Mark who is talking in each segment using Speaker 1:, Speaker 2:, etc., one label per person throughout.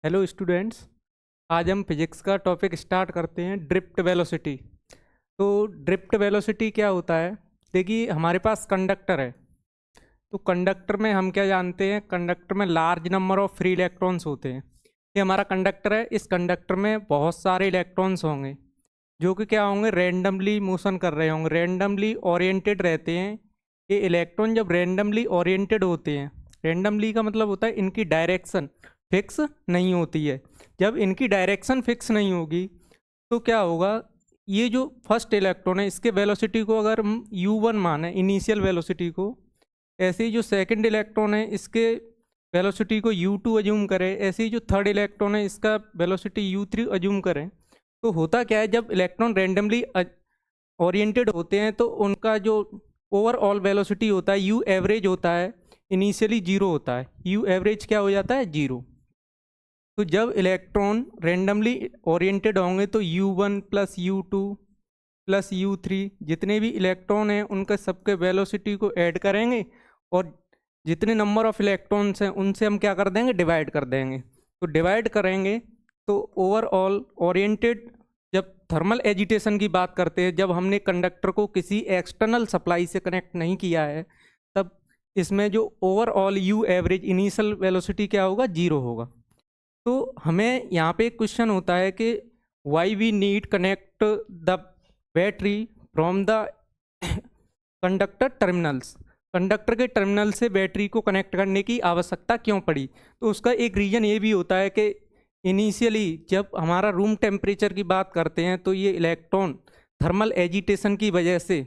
Speaker 1: Hello students. आज हम physics का टॉपिक स्टार्ट करते हैं, ड्रिफ्ट वेलोसिटी। तो ड्रिफ्ट वेलोसिटी क्या होता है? देखिए, हमारे पास कंडक्टर है। तो कंडक्टर में हम क्या जानते हैं? कंडक्टर में large number of free electrons होते हैं। ये हमारा कंडक्टर है। इस कंडक्टर में बहुत सारे इलेक्ट्रॉन्स होंगे जो कि क्या होंगे, रैंडमली मोशन कर रहे होंगे, रैंडमली ओरिएंटेड रहते हैं। ये इलेक्ट्रॉन जब रैंडमली ओरिएंटेड होते हैं, रैंडमली का मतलब होता है इनकी डायरेक्शन फिक्स नहीं होती है। जब इनकी डायरेक्शन फिक्स नहीं होगी तो क्या होगा, ये जो फर्स्ट इलेक्ट्रॉन है इसके वेलोसिटी को अगर हम u1 माने, इनिशियल वेलोसिटी को, ऐसे ही जो सेकंड इलेक्ट्रॉन है इसके वेलोसिटी को u2 अज्यूम करें, ऐसे ही जो थर्ड इलेक्ट्रॉन है इसका वेलोसिटी u3 अज्यूम करें, तो होता क्या है, जब इलेक्ट्रॉन रैंडमली ओरिएंटेड होते हैं तो उनका जो ओवरऑल वेलोसिटी होता है, यू एवरेज होता है, इनिशियली जीरो होता है। यू एवरेज क्या हो जाता है? जीरो। तो जब इलेक्ट्रॉन रैंडमली ओरिएंटेड होंगे तो u1 plus u2 plus u3 जितने भी इलेक्ट्रॉन हैं उनके सबके वेलोसिटी को ऐड करेंगे और जितने नंबर ऑफ इलेक्ट्रॉन्स हैं उनसे हम क्या कर देंगे, डिवाइड कर देंगे। तो डिवाइड करेंगे तो ओवरऑल ओरिएंटेड, जब थर्मल एजिटेशन की बात करते हैं, जब हमने कंडक्टर को किसी एक्सटर्नल सप्लाई से कनेक्ट नहीं किया है, तब इसमें जो overall you average initial velocity क्या होगा? जीरो होगा। तो हमें यहाँ पे एक क्वेश्चन होता है कि why we need connect the battery from the conductor terminals. Conductor के टर्मिनल से बैटरी को कनेक्ट करने की आवश्यकता क्यों पड़ी? तो उसका एक रीज़न ये भी होता है कि इनिशियली जब हमारा रूम टेम्परेचर की बात करते हैं तो ये इलेक्ट्रॉन थर्मल एजिटेशन की वजह से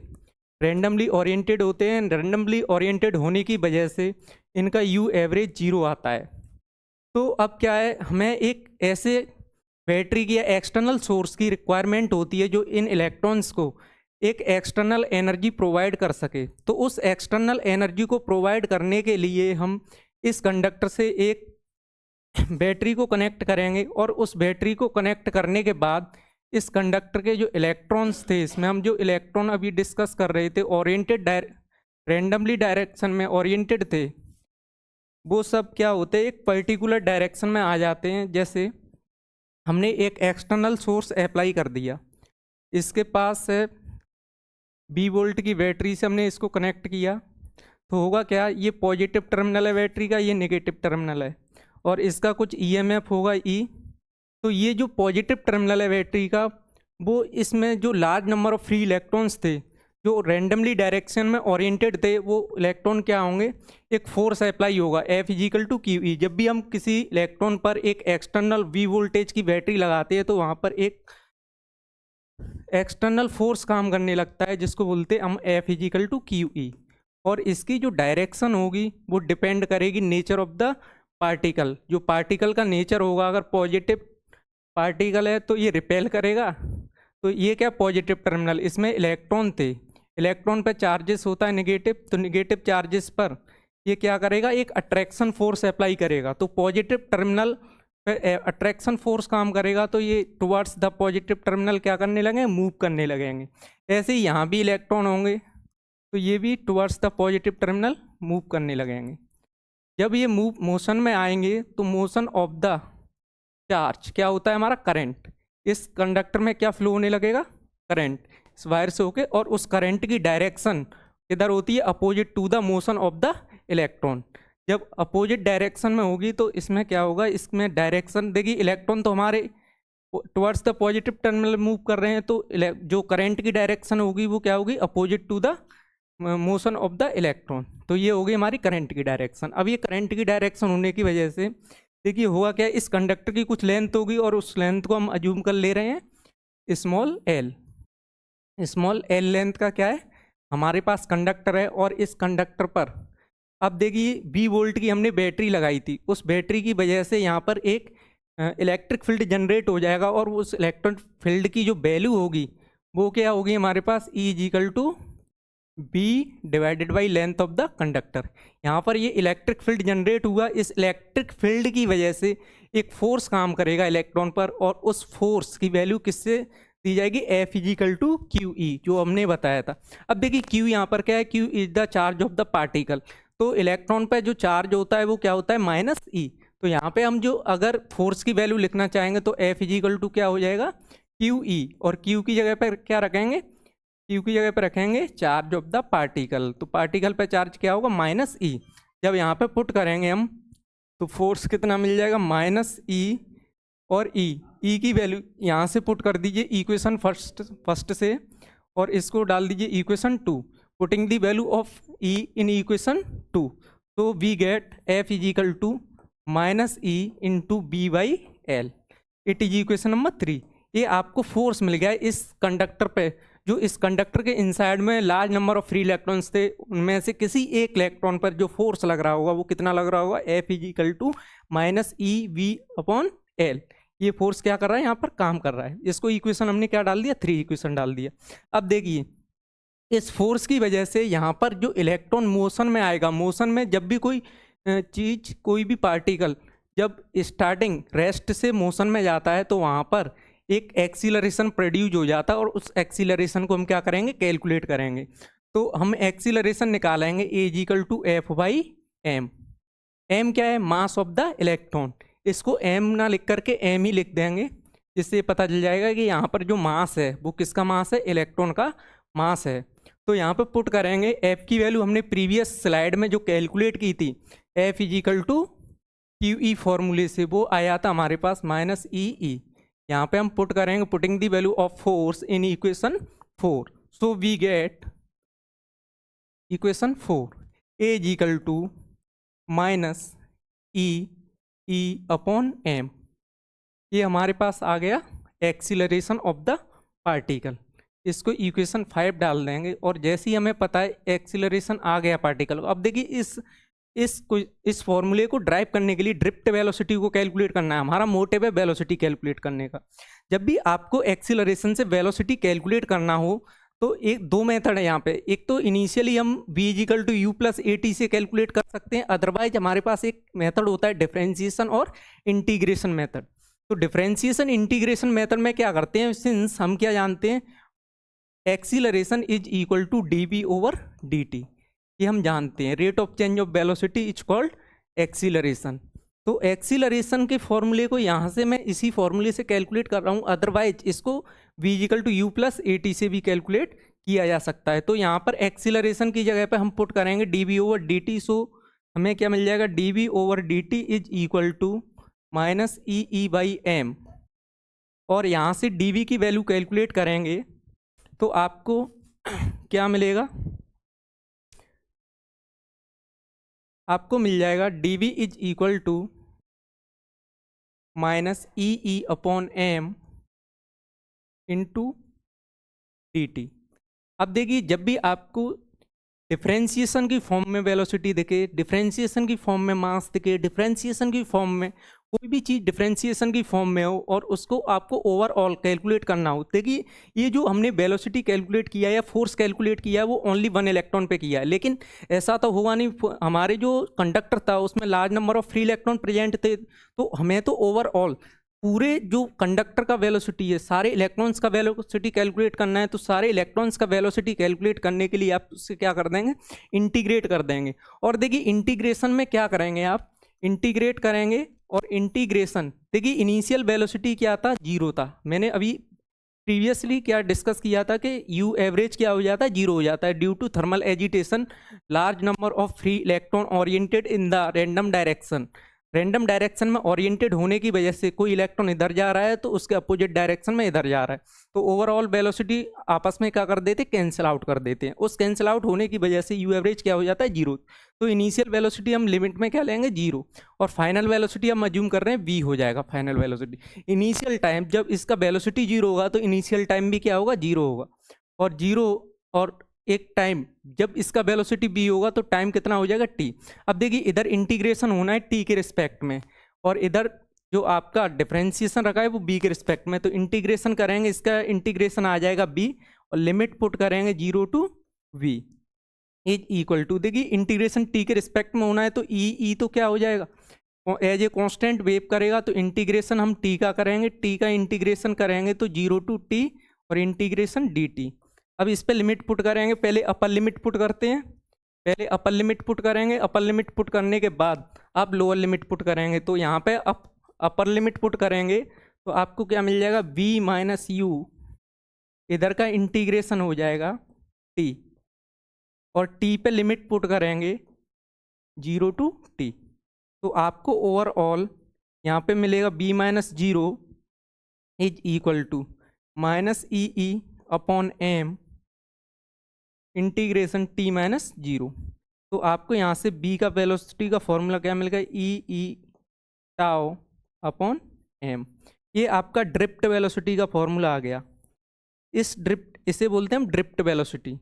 Speaker 1: रैंडमली ओरिएंटेड होते हैं। रैंडमली ओरिएंटेड होने की वजह से इनका यू एवरेज जीरो आता है। तो अब क्या है, हमें एक ऐसे बैटरी की या एक्सटर्नल सोर्स की रिक्वायरमेंट होती है जो इन इलेक्ट्रॉन्स को एक एक्सटर्नल एनर्जी प्रोवाइड कर सके। तो उस एक्सटर्नल एनर्जी को प्रोवाइड करने के लिए हम इस कंडक्टर से एक बैटरी को कनेक्ट करेंगे और उस बैटरी को कनेक्ट करने के बाद इस कंडक्टर के जो इलेक्ट्रॉन्स थे, इसमें हम जो इलेक्ट्रॉन अभी डिस्कस कर रहे थे ओरिएंटेड रैंडमली डायरेक्शन में ओरिएंटेड थे, वो सब क्या होते हैं, एक पर्टिकुलर डायरेक्शन में आ जाते हैं। जैसे हमने एक एक्सटर्नल सोर्स अप्लाई कर दिया, इसके पास है 20 वोल्ट की बैटरी से हमने इसको कनेक्ट किया, तो होगा क्या, ये पॉजिटिव टर्मिनल है बैटरी का, ये नेगेटिव टर्मिनल है और इसका कुछ ईएमएफ होगा ई। तो ये जो पॉजिटिव टर्मिनल है बैटरी का, वो इसमें जो large number of free electrons थे जो रैंडमली डायरेक्शन में ओरिएंटेड थे, वो इलेक्ट्रॉन क्या होंगे, एक फोर्स अप्लाई होगा F equal to q e. जब भी हम किसी इलेक्ट्रॉन पर एक एक्सटर्नल V वोल्टेज की बैटरी लगाते हैं तो वहाँ पर एक एक्सटर्नल फोर्स काम करने लगता है जिसको बोलते हैं हम F equal to q e. और इसकी जो डायरेक्शन होगी वो डिपेंड करेगी नेचर ऑफ द पार्टिकल। जो पार्टिकल का नेचर होगा, अगर पॉजिटिव पार्टिकल है तो ये रिपेल करेगा। तो ये क्या, पॉजिटिव टर्मिनल, इसमें इलेक्ट्रॉन थे, इलेक्ट्रॉन पे चार्जेस होता है नेगेटिव, तो नेगेटिव चार्जेस पर ये क्या करेगा, एक अट्रैक्शन फोर्स अप्लाई करेगा। तो पॉजिटिव टर्मिनल पे अट्रैक्शन फोर्स काम करेगा तो ये टुवर्ड्स द पॉजिटिव टर्मिनल क्या करने लगेंगे, मूव करने लगेंगे। ऐसे ही यहाँ भी इलेक्ट्रॉन होंगे तो ये भी towards the positive terminal move करने लगेंगे। जब ये मूव मोशन में आएंगे तो मोशन ऑफ द चार्ज क्या होता है, हमारा करंट। इस कंडक्टर में क्या फ्लो होने लगेगा, करंट, इस वायर से होके, और उस करंट की डायरेक्शन इधर होती है opposite to the motion of the electron. जब अपोजिट डायरेक्शन में होगी तो इसमें क्या होगा, इसमें डायरेक्शन देखिए, इलेक्ट्रॉन तो हमारे towards the positive terminal move कर रहे हैं, तो जो करंट की डायरेक्शन होगी वो क्या होगी, opposite to the motion of the electron. तो ये होगी हमारी करंट की डायरेक्शन। अब ये करंट की डायरेक्शन होने की वजह से देखिए हुआ क्या, इस कंडक्टर की कुछ लेंथ होगी और उस लेंथ को हम अज्यूम कर ले रहे हैं small L. Small L length का क्या है, हमारे पास कंडक्टर है और इस कंडक्टर पर अब देखिए 20 वोल्ट की हमने बैटरी लगाई थी, उस बैटरी की वजह से यहाँ पर एक इलेक्ट्रिक फील्ड जनरेट हो जाएगा और उस इलेक्ट्रिक फील्ड की जो वैल्यू होगी वो क्या होगी हमारे पास, E equal to v divided by length of the conductor. यहाँ पर ये इलेक्ट्रिक फील्ड जनरेट हुआ, इस इलेक्ट्रिक फील्ड की वजह से एक फोर्स काम करेगा इलेक्ट्रॉन पर और उस फोर्स की वैल्यू किससे दी जाएगी, F equal to q e, जो हमने बताया था। अब देखिए Q यहाँ पर क्या है, Q is the charge of the particle. तो इलेक्ट्रॉन पर जो चार्ज होता है वो क्या होता है, माइनस ई। तो यहाँ पे हम जो अगर फोर्स की वैल्यू लिखना चाहेंगे तो F इजिकल टू क्या हो जाएगा, क्यू ई, और क्यू की जगह पर क्या रखेंगे, क्यू की जगह पर रखेंगे चार्ज ऑफ द पार्टिकल। तो पार्टिकल पे चार्ज क्या होगा, माइनस ई। जब यहाँ पे पुट करेंगे हम तो फोर्स कितना मिल जाएगा, माइनस ई, और ई की वैल्यू यहाँ से पुट कर दीजिए इक्वेशन फर्स्ट से, और इसको डाल दीजिए equation 2, putting the value of e in equation 2। तो we get f equal to minus e into v by l. It is equation number 3। ये आपको फोर्स मिल गया इस कंडक्टर पे, जो इस कंडक्टर के इनसाइड में large number of free electrons थे, उनमें से किसी एक इलेक्ट्रॉन पर जो फोर्स लग रहा होगा वो कितना लग रहा होगा, f equal to minus e v upon l. ये फोर्स क्या कर रहा है, यहाँ पर काम कर रहा है। इसको इक्वेशन हमने क्या डाल दिया, 3 इक्वेशन डाल दिया। अब देखिए इस फोर्स की वजह से यहाँ पर जो इलेक्ट्रॉन मोशन में आएगा, मोशन में जब भी कोई चीज, कोई भी पार्टिकल जब स्टार्टिंग रेस्ट से मोशन में जाता है तो वहाँ पर एक एक्सीलरेशन प्रोड्यूस हो जाता है, और उस एक्सीलरेशन को हम क्या करेंगे, कैलकुलेट करेंगे। तो हम एक्सीलरेशन निकालेंगे a equal to f by m. M क्या है, मास ऑफ द इलेक्ट्रॉन। इसको एम ना लिख करके एम ही लिख देंगे, जिससे पता चल जाएगा कि यहाँ पर जो मास है वो किसका मास है, इलेक्ट्रॉन का मास है। तो यहाँ पर पुट करेंगे एफ की वैल्यू हमने प्रीवियस स्लाइड में जो कैलकुलेट की थी, f equal to q e फॉर्मूले से, वो आया था हमारे पास माइनस ई ई। यहाँ पे हम पुट करेंगे, putting the value of force in equation 4। So we get equation 4, a equal to minus e upon m. ये हमारे पास आ गया एक्सीलरेशन ऑफ द पार्टिकल। इसको इक्वेशन 5 डाल देंगे, और जैसे ही हमें पता है एक्सीलरेशन आ गया पार्टिकल। अब देखिए इस फॉर्मूले को ड्राइव करने के लिए ड्रिफ्ट वेलोसिटी को कैलकुलेट करना है। हमारा मोटिव है वेलोसिटी कैलकुलेट करने का। जब भी आपको एक्सीलरेशन से वेलोसिटी कैलकुलेट करना हो तो एक दो मेथड है यहाँ पे। एक तो इनिशियली हम v equal to u plus a t से कैलकुलेट कर सकते हैं, अदरवाइज हमारे पास एक मेथड होता है डिफरेंशिएशन और इंटीग्रेशन मेथड। तो डिफरेंशिएशन इंटीग्रेशन मेथड में क्या करते हैं, सिंस हम क्या जानते हैं, acceleration is equal to d v over d t, ये हम जानते हैं। Rate of change of velocity is called acceleration. तो एक्सीलरेशन के फॉर्मूले को यहाँ से मैं इसी फॉर्मूले से कैलकुलेट कर रहा हूँ, अदरवाइज इसको v equal to u plus a t से भी कैलकुलेट किया जा सकता है। तो यहाँ पर एक्सीलरेशन की जगह पे हम पुट करेंगे d v over d t. So हमें क्या मिल जाएगा, d v over d t is equal to minus e by m. और यहाँ से डी वी की वैल्यू कैलकुलेट करेंगे तो आपको क्या मिलेगा, आपको मिल जाएगा d v is equal to minus e upon m into d t. अब देखिए जब भी आपको डिफरेंशिएशन की फॉर्म में वेलोसिटी दिखे, डिफरेंशिएशन की फॉर्म में मास दिखे, डिफरेंशिएशन की फॉर्म में कोई भी चीज़ डिफरेंशिएशन की फॉर्म में हो और उसको आपको ओवरऑल कैलकुलेट करना हो, देखिए ये जो हमने वेलोसिटी कैलकुलेट किया है या फोर्स कैलकुलेट किया है वो ओनली 1 इलेक्ट्रॉन पे किया है, लेकिन ऐसा तो होगा नहीं। हमारे जो कंडक्टर था उसमें large number of free electron present थे, तो हमें तो ओवरऑल पूरे जो कंडक्टर का वेलोसिटी है, सारे इलेक्ट्रॉन्स का वेलोसिटी कैलकुलेट करना है। तो सारे इलेक्ट्रॉन्स का वेलोसिटी कैलकुलेट करने के लिए आप उससे क्या कर देंगे, इंटीग्रेट कर देंगे। और देखिए इंटीग्रेशन में क्या करेंगे, आप इंटीग्रेट करेंगे और इंटीग्रेशन, देखिए इनिशियल वेलोसिटी क्या था, 0 था। मैंने अभी प्रीवियसली क्या डिस्कस किया था कि यू एवरेज क्या हो जाता है, 0 हो जाता है due to thermal agitation, large number of free electron oriented in the random direction. Random direction में ओरिएंटेड होने की वजह से कोई इलेक्ट्रॉन इधर जा रहा है तो उसके अपोजिट डायरेक्शन में इधर जा रहा है, तो ओवरऑल वेलोसिटी आपस में क्या कर देते, कैंसिल आउट कर देते हैं। उस कैंसिल आउट होने की वजह से यू एवरेज क्या हो जाता है, 0। तो इनिशियल वेलोसिटी हम लिमिट में क्या लेंगे, 0, और फाइनल वेलोसिटी हम अज्यूम कर रहे हैं v हो जाएगा फाइनल वेलोसिटी। इनिशियल टाइम जब इसका वेलोसिटी 0 होगा तो इनिशियल टाइम भी क्या होगा, 0 होगा, और 0 और एक टाइम जब इसका वेलोसिटी b होगा तो टाइम कितना हो जाएगा, t। अब देखिए इधर इंटीग्रेशन होना है t के रिस्पेक्ट में, और इधर जो आपका डिफरेंशिएशन रखा है वो b के रिस्पेक्ट में। तो इंटीग्रेशन करेंगे, इसका इंटीग्रेशन आ जाएगा b, और लिमिट पुट करेंगे 0 to v is equal to, देखिए इंटीग्रेशन t के रिस्पेक्ट में होना है तो e तो क्या हो जाएगा, एज ए कॉन्स्टेंट वेव करेगा। तो इंटीग्रेशन हम t का करेंगे, t का इंटीग्रेशन करेंगे तो 0 टू t और इंटीग्रेशन dt। अब इस पे लिमिट पुट करेंगे, पहले अपर लिमिट पुट करते हैं, पहले अपर लिमिट पुट करेंगे, अपर लिमिट पुट करने के बाद आप लोअर लिमिट पुट करेंगे। तो यहाँ पे अपर लिमिट पुट करेंगे तो आपको क्या मिल जाएगा, v माइनस यू, इधर का इंटीग्रेशन हो जाएगा t, और t पे लिमिट पुट करेंगे 0 टू t। तो आपको ओवरऑल यहाँ पे मिलेगा b minus zero is equal to minus e upon m integration t minus zero. तो आपको यहाँ से b का वेलोसिटी का फॉर्मूला क्या मिल गया, ई टाउ अपॉन m। ये आपका ड्रिफ्ट वेलोसिटी का फॉर्मूला आ गया। इसे बोलते हैं हम ड्रिफ्ट वेलोसिटी।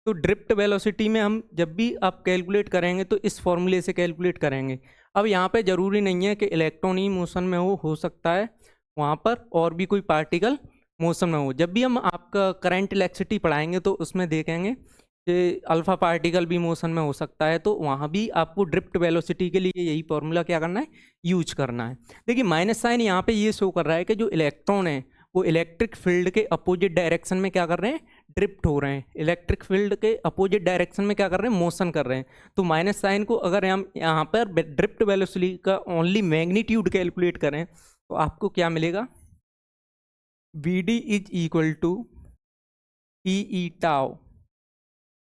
Speaker 1: तो ड्रिफ्ट वेलोसिटी में हम जब भी आप कैलकुलेट करेंगे तो इस फॉर्मूले से कैलकुलेट करेंगे। अब यहाँ पे ज़रूरी नहीं है कि इलेक्ट्रॉन ही मोशन में हो सकता है वहाँ पर और भी कोई पार्टिकल मोशन में हो। जब भी हम आपका करंट इलेक्ट्रिसिटी पढ़ाएंगे तो उसमें देखेंगे कि अल्फ़ा पार्टिकल भी मोशन में हो सकता है, तो वहाँ भी आपको ड्रिफ्ट वेलोसिटी के लिए यही फॉर्मूला क्या करना है, यूज करना है। देखिए माइनस साइन यहाँ पे ये शो कर रहा है कि जो इलेक्ट्रॉन है वो इलेक्ट्रिक फील्ड के अपोजिट डायरेक्शन में क्या कर रहे हैं, ड्रिफ्ट हो रहे हैं। इलेक्ट्रिक फील्ड के अपोजिट डायरेक्शन में क्या कर रहे हैं, मोशन कर रहे हैं। तो माइनस साइन को अगर हम यहाँ पर ड्रिफ्ट वेलोसिटी का ओनली मैग्नीट्यूड कैलकुलेट करें तो आपको क्या मिलेगा, v d is equal to e tau.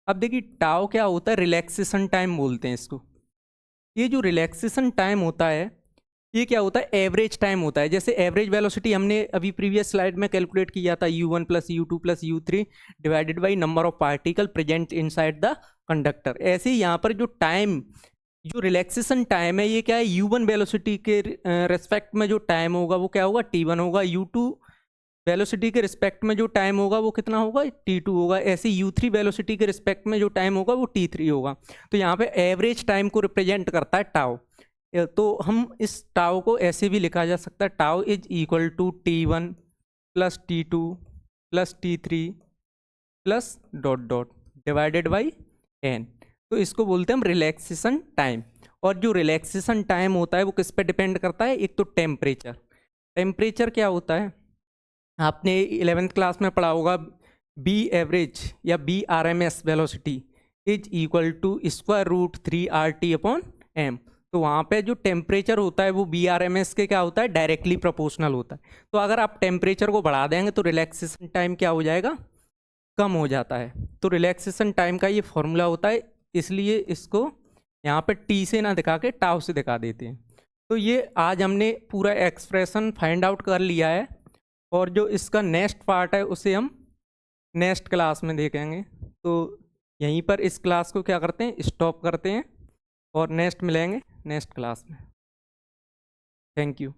Speaker 1: अब देखिए टाउ क्या होता है, रिलैक्सेशन टाइम बोलते हैं इसको। ये जो रिलैक्सेशन टाइम होता है ये क्या होता है, एवरेज टाइम होता है। जैसे एवरेज वेलोसिटी हमने अभी प्रीवियस स्लाइड में कैलकुलेट किया था, u1 plus u2 plus u3 divided by number of particle present inside the conductor. ऐसे ही यहाँ पर जो टाइम, जो रिलैक्सेशन टाइम है ये क्या है, u1 वेलोसिटी के रेस्पेक्ट में जो टाइम होगा वो क्या होगा, t1 होगा। u2 वेलोसिटी के रिस्पेक्ट में जो टाइम होगा वो कितना होगा, t2 होगा। ऐसे u3 वेलोसिटी के रिस्पेक्ट में जो टाइम होगा वो t3 होगा। तो यहाँ पे एवरेज टाइम को रिप्रेजेंट करता है टाउ। तो हम इस टाउ को ऐसे भी लिखा जा सकता है, tau is equal to t1 plus t2 plus t3 plus dot dot divided by n। तो इसको बोलते हैं हम रिलैक्सेशन टाइम। और जो रिलैक्सेशन टाइम होता है वो किस पे डिपेंड करता है, एक तो टेम्परेचर। टेम्परेचर क्या होता है, आपने 11th क्लास में पढ़ा होगा, बी एवरेज या v r m s velocity is equal to square root 3RT upon m। तो वहाँ पे जो टेम्परेचर होता है वो बी आर एम एस के क्या होता है, डायरेक्टली प्रोपोर्शनल होता है। तो अगर आप टेम्परेचर को बढ़ा देंगे तो रिलैक्सेशन टाइम क्या हो जाएगा, कम हो जाता है। तो रिलैक्सेशन टाइम का ये फॉर्मूला होता है, इसलिए इसको यहाँ पे टी से ना दिखा के टाउ से दिखा देते हैं। तो ये आज हमने पूरा एक्सप्रेशन फाइंड आउट कर लिया है, और जो इसका नेक्स्ट पार्ट है उसे हम नेक्स्ट क्लास में देखेंगे। तो यहीं पर इस क्लास को क्या करते हैं, स्टॉप करते हैं, और नेक्स्ट मिलेंगे नेक्स्ट क्लास में। Thank you.